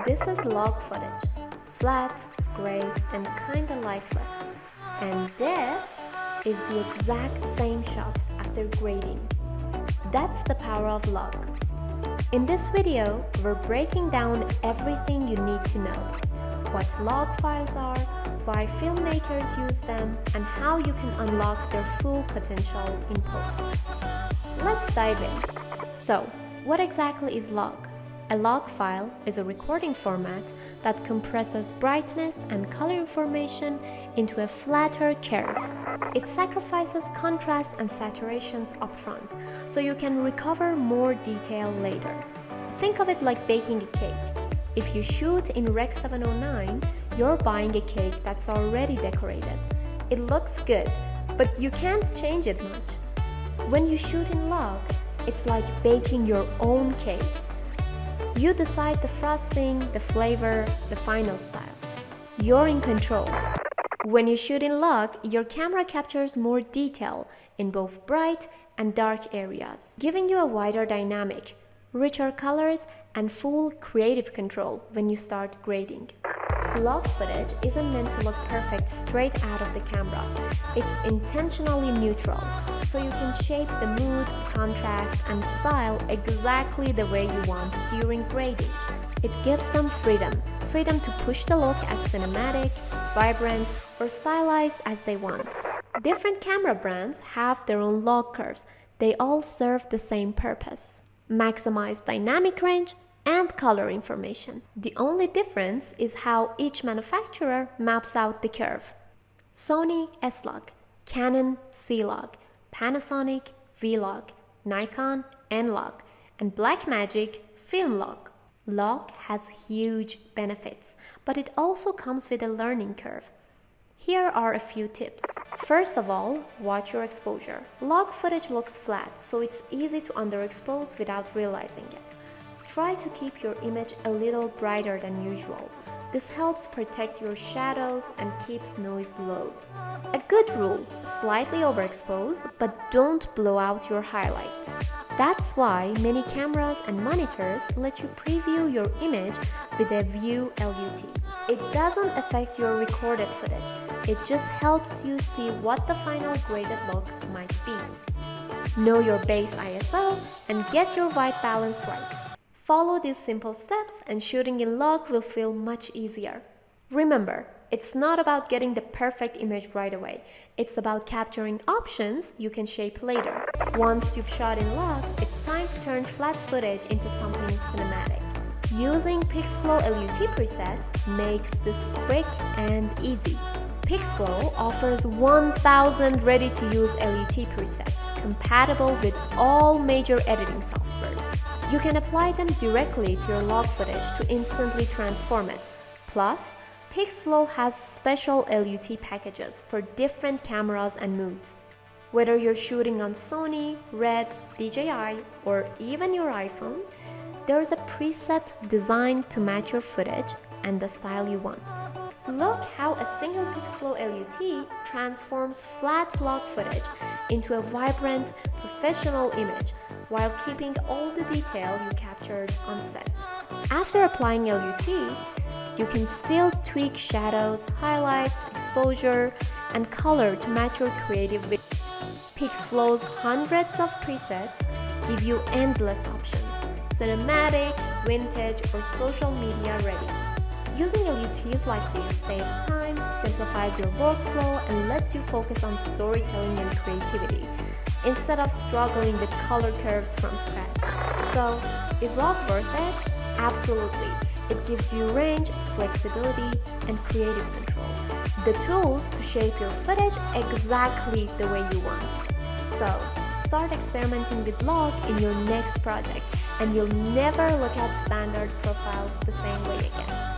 This is log footage, flat, gray, and kinda lifeless. And this is the exact same shot after grading. That's the power of log. In this video, we're breaking down everything you need to know. What log files are, why filmmakers use them, and how you can unlock their full potential in post. Let's dive in. So, what exactly is log? A log file is a recording format that compresses brightness and color information into a flatter curve. It sacrifices contrast and saturations upfront, so you can recover more detail later. Think of it like baking a cake. If you shoot in Rec 709, you're buying a cake that's already decorated. It looks good, but you can't change it much. When you shoot in log, it's like baking your own cake. You decide the frosting, the flavor, the final style. You're in control. When you shoot in log, your camera captures more detail in both bright and dark areas, giving you a wider dynamic, richer colors, and full creative control when you start grading. Log footage isn't meant to look perfect straight out of the camera. It's intentionally neutral, so you can shape the mood, contrast, and style exactly the way you want during grading. It gives them freedom to push the look as cinematic, vibrant, or stylized as they want. Different camera brands have their own log curves. They all serve the same purpose: maximize dynamic range and color information. The only difference is how each manufacturer maps out the curve. Sony S-Log, Canon C-Log, Panasonic V-Log, Nikon N-Log, and Blackmagic Film-Log. Log has huge benefits, but it also comes with a learning curve. Here are a few tips. First of all, watch your exposure. Log footage looks flat, so it's easy to underexpose without realizing it. Try to keep your image a little brighter than usual. This helps protect your shadows and keeps noise low. A good rule: slightly overexpose, but don't blow out your highlights. That's why many cameras and monitors let you preview your image with a view LUT. It doesn't affect your recorded footage. It just helps you see what the final graded look might be. Know your base ISO and get your white balance right. Follow these simple steps and shooting in log will feel much easier. Remember, it's not about getting the perfect image right away. It's about capturing options you can shape later. Once you've shot in log, it's time to turn flat footage into something cinematic. Using Pixflow LUT presets makes this quick and easy. Pixflow offers 1,000 ready-to-use LUT presets, compatible with all major editing software. You can apply them directly to your log footage to instantly transform it. Plus, Pixflow has special LUT packages for different cameras and moods. Whether you're shooting on Sony, Red, DJI, or even your iPhone, there's a preset designed to match your footage and the style you want. Look how a single Pixflow LUT transforms flat log footage into a vibrant, professional image while keeping all the detail you captured on set. After applying LUT, you can still tweak shadows, highlights, exposure, and color to match your creative vision. Pixflow's hundreds of presets give you endless options: cinematic, vintage, or social media ready. Using LUTs like this saves time, simplifies your workflow, and lets you focus on storytelling and creativity, instead of struggling with color curves from scratch. So, is log worth it? Absolutely. It gives you range, flexibility, and creative control. The tools to shape your footage exactly the way you want. So, start experimenting with log in your next project, and you'll never look at standard profiles the same way again.